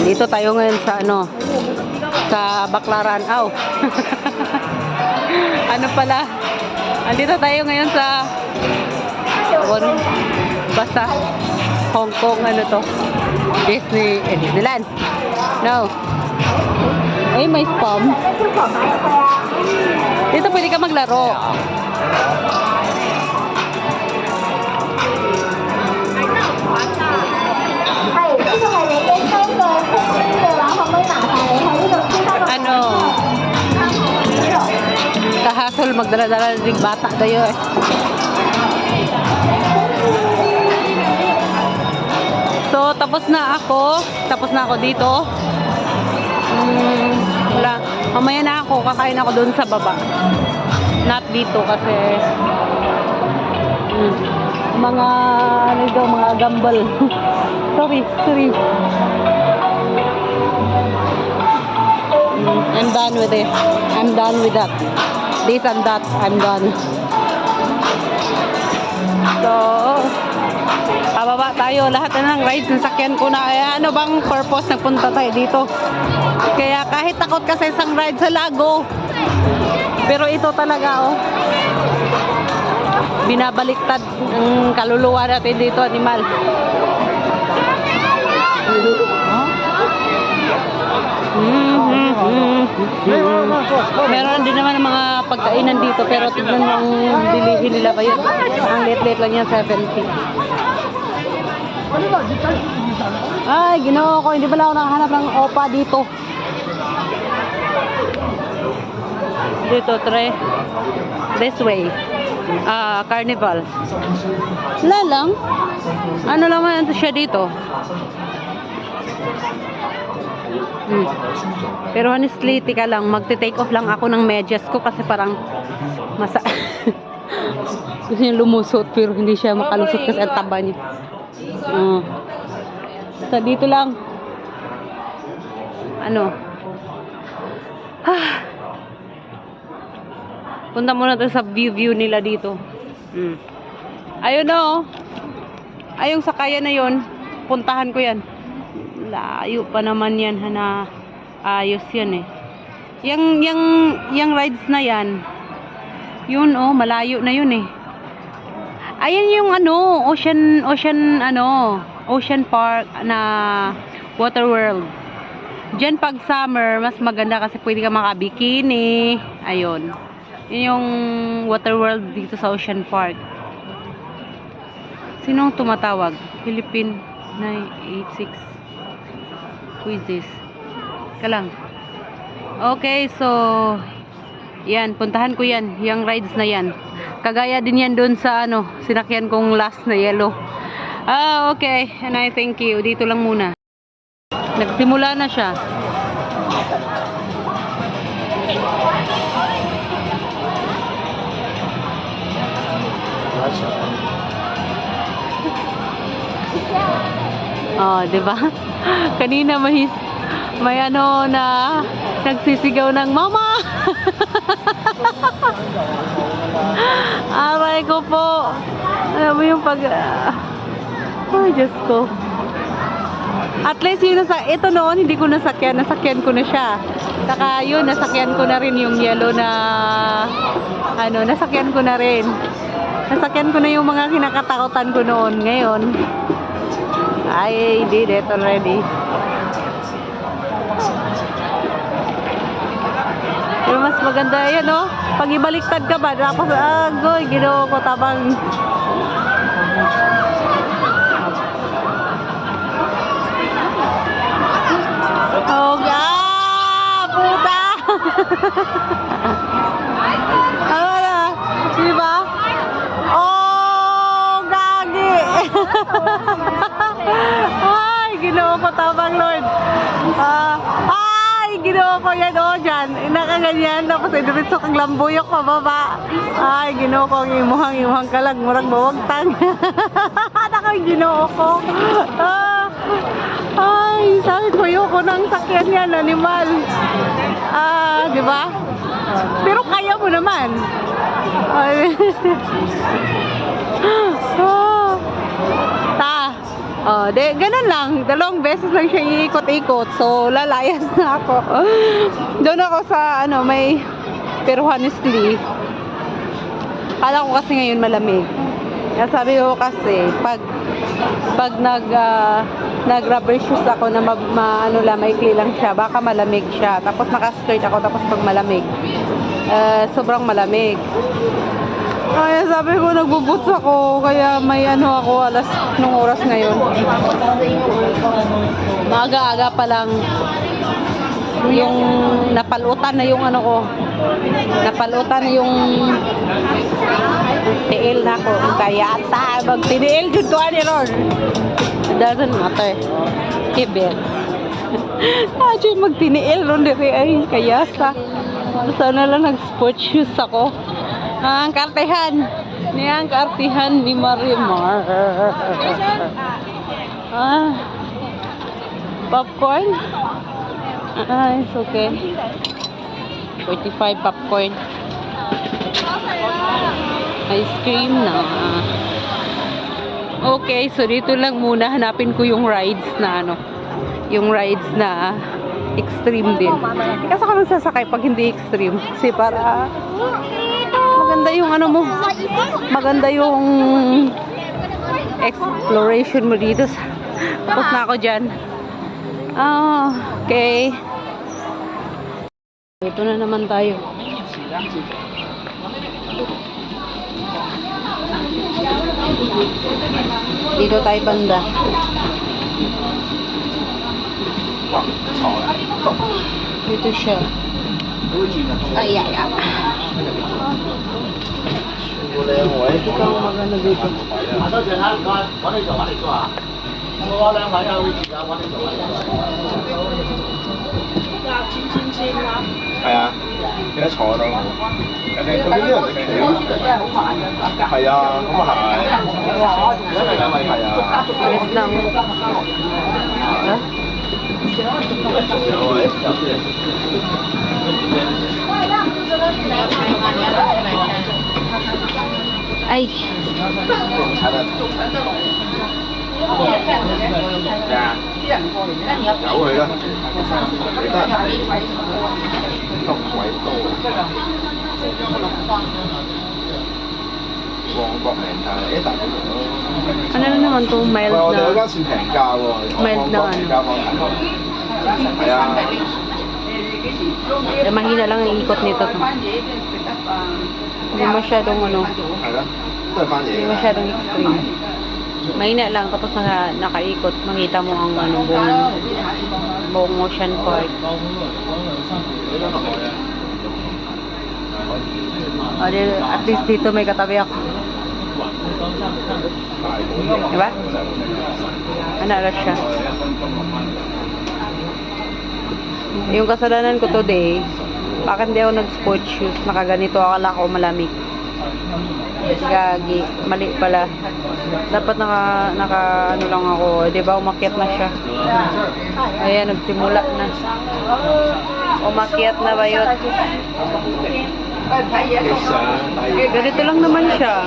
Dito tayo ngayon sa ano, sa Baclaran. Aw. Ano pala? Andito tayo ngayon sa basta Hong Kong ano to? Disneyland. No. Ay, may spam. Dito pwede ka maglaro. Ano? Kahasol magdala-dala ng bata tayo eh. So, tapos na ako dito. Wala. Mamaya na ako, kakain ako doon sa baba. Not dito kasi mga ano daw, mga gambal. sorry. I'm done with it. I'm done with that. This and that, I'm done. So, pababa tayo. Lahat na ng rides, nasakyan ko na. Ano bang purpose nagpunta tayo dito? Kaya kahit takot ka sa isang ride sa lago. Pero ito talaga, oh. Binabaliktad ang kaluluwa natin dito, animal. Meron din naman ng mga pagkainan dito, pero tignan mo ang bilihin nila ba yun. Ang late lang yan, 70. Ay, ginoo ko, hindi pala ako nakahanap ng opa dito. Dito, this way. Carnival. Wala lang. Ano lang man siya dito. Pero honestly, tika lang, magte-take off lang ako ng medyas ko kasi parang gusto niya lumusot pero hindi siya makalusot kasi ang taba niya. So dito lang. Ano? Punta muna tayo sa view nila dito. Ayun o. Ayong sakayan na yun. Puntahan ko yan. Layo pa naman yan na ayos yan eh. Yang rides na yan. Yun oh, malayo na yun eh. Ayan yung ano, Ocean Park na Water World. Diyan pag summer, mas maganda kasi pwede ka makabikini. Ayun. Yun yung Water World dito sa Ocean Park. Sinong tumatawag? Philippine 986. Who is this? Kalang. Okay, so yan, puntahan ko yan. Yung rides na yan. Kagaya din yan doon sa ano, sinakyan kong last na yellow. Okay. And I thank you. Dito lang muna. Nagsimula na siya. Oh, 'di ba? Kanina may ano na nagsisigaw ng mama. Aray ko po. Alam mo yung pag ay, Diyos ko. At least yun ito noon hindi ko nasakyan ko na siya. Saka yun, nasakyan ko na rin yung yellow na ano, nasakyan ko na rin. Nasakyan ko na yung mga kinakatakutan ko noon. Ngayon I did it already. Pero mas maganda yan, no? Pag ibaliktad ka ba, tapos, goy, ginawa ko tabang. Oh, puta! Ano na? Diba? Oh, gagi! Ay, ginawa ko tabang, Lord. Ay, ginawa ko yan, dyan. Nakaganyan, tapos idiritso kang lambuyok pababa. Ay, ginawa ko ang imuhang ka lang, murang bawagtang. Nakang ginawa ko. Ay, sabi ko yoko ng sakyan yan, animal. Di ba? Pero kaya mo naman. Ay. Ganun lang. Dalawang beses lang siya iikot-ikot. So, lalayas na ako. Doon ako sa, may pero honestly, kala ko kasi ngayon malamig. Kaya sabi ko kasi, pag nag rubber shoes ako na maikli lang siya, baka malamig siya. Tapos naka-skirt ako, tapos pag malamig, sobrang malamig. Kaya sabi ko, nagbuboots ako, kaya may ako nung oras ngayon. Maaga-aga pa lang yung napalutan na yung ko. Napalutan na yung tiil na ko. Kaya magtiniil dito Ron. It doesn't matter. Kibir. Actually, magtiniil ron dito ay kaya sana lang nag-sports shoes ako. Ang kartehan ni Marimar. Popcorn? It's okay. 45 popcorn. Ice cream na. Okay, so dito lang muna hanapin ko yung rides na yung rides na extreme din. Kasi ako sasakay pag hindi extreme. Kasi para maganda yung maganda yung exploration mo dito. Tapos na ako dyan. Okay. Ito na naman tayo. Dito tayo banda. Dito siya. Ay. Ikaw maganda dito.係啊，記得坐到。人哋佢呢啲人食嘅。係啊，咁啊係。係啊。Alis lang. Ay.由佢啦，記得咁鬼多。旺角名泰，大埔咯。Ano na naman to? Mild我哋嗰na.間算平價喎， Mild 旺角na平價方題。係啊，Mahina lang ang ikot nito. Hindi masyadong係咯，都係翻嘢hindi㗎。 masyadong extreme. Mahina lang tapos nakaikot. Makita mo ang buong Ocean Park. At least dito may katabi ako. Diba? Ano siya? Yung kasalanan ko today, bakit hindi ako nag-sports shoes? Nakaganito akala ko malamig. Gagi, mali pala. Dapat naka ano lang ako, 'di ba? Umakyat na siya. Ayan, nagsimula na. Umakyat na ba 'yun? Ganito lang naman siya.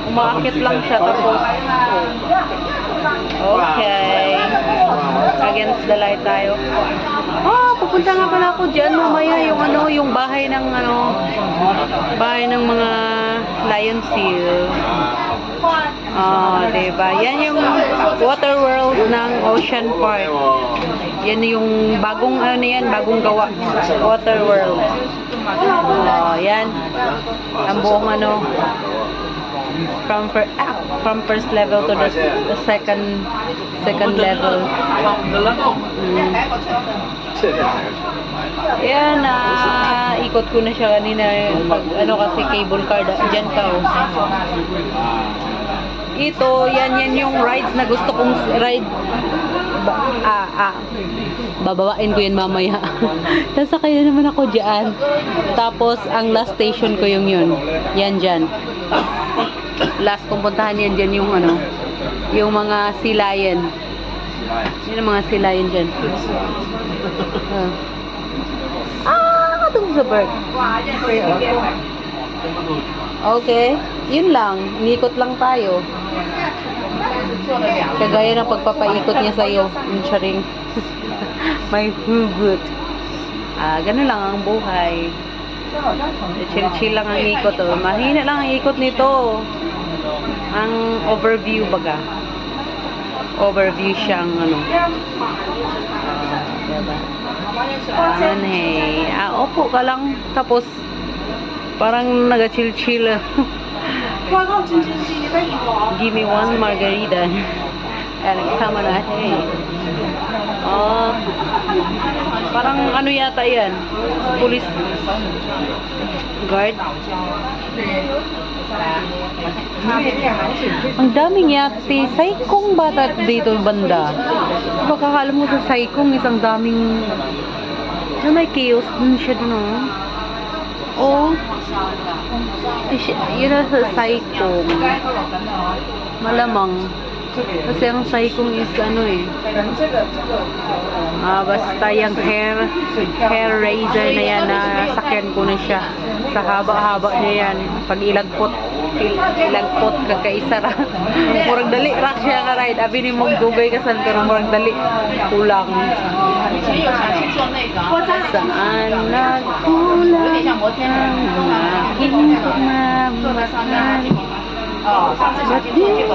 Umakyat lang siya tapos okay. Against the light tayo. Pupunta nga pala ako diyan mamaya yung bahay ng bahay ng mga lion seal. Diba? Yan yung water world ng Ocean Park. Yan yung bagong bagong gawa. Water world. Yan. Ang buong from first level to the second level. Yan, ikot ko na siya kanina. Kasi cable car, dyan ka. Ito, yan yung rides na gusto kong ride. Babawain ko yan mamaya. Sasakay na naman ako dyan. Tapos, ang last station ko yung yun. Yan dyan. Last kong puntahan yan dyan yung yung mga sea lion. Yan ang mga sea lion dyan. Katong sa bird. Okay. Yun lang. Inikot lang tayo. Kagaya ng pagpapaikot niya sa'yo. Yung charing. May hugot. Ganun lang ang buhay. Chill-chill lang ang ikot. Oh. Mahina lang ang ikot nito. Ang overview baga. Overview siyang ano. Diba? Opo ka lang. Tapos, parang naga-chill-chill. Give me one margarita. And come on, hey. Parang ano yata yan? Police guard. Ang daming yati. Saikong bata dito banda. Baka akala mo sa Saikong isang daming may chaos din siya dun, oh. Yun na sa Saikong. Malamang. Kasi ang Saikong is ano basta yung hair razor na yan na sakyan ko na siya. Sa haba-haba niya yan. Pag ilagpot kakaisara. Murag dali rak siya nga ride. Abi ni mong dugay kasan pero murag dali kulang. Saan nagkulang ang aking mamahal? Ba't di mo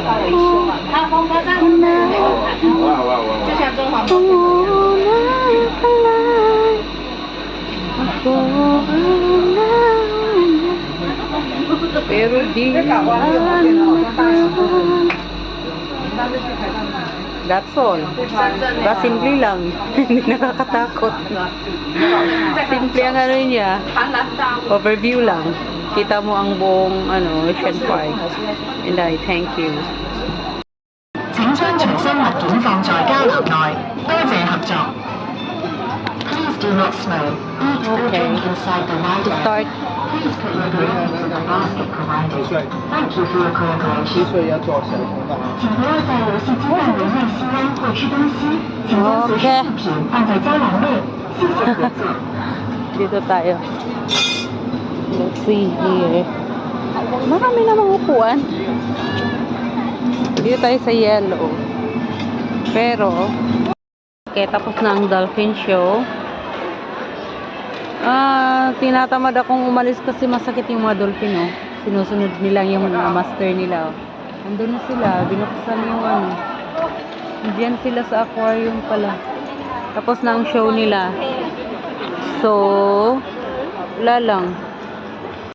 unang-alay ako pero di that's all. Simple lang. Hindi nakakatakot. Simple ang ano niya. Overview lang. Kita mo ang buong Ocean Park. And I thank you. 請將隨身物件放在交流內，多謝合作。Please do not smoke, eat or drink inside the rider. Start. Please put your belongings in the basket provided. Thank you for your cooperation. 所以要做小通道。请不要在游戏机外围内吸烟或吃东西，请将随身物品放在胶囊内。谢谢合作。 Dito tayo. Let's see here. Marami namang upuan. Dito tayo sa yellow. Pero, okay, tapos na ang dolphin show. Tinatamad akong umalis kasi masakit yung mga dolphin, oh. Sinusunod nila yung mga master nila, oh. Andun na sila, binuksan yung diyan sila sa aquarium pala. Tapos na ang show nila. So, wala lang.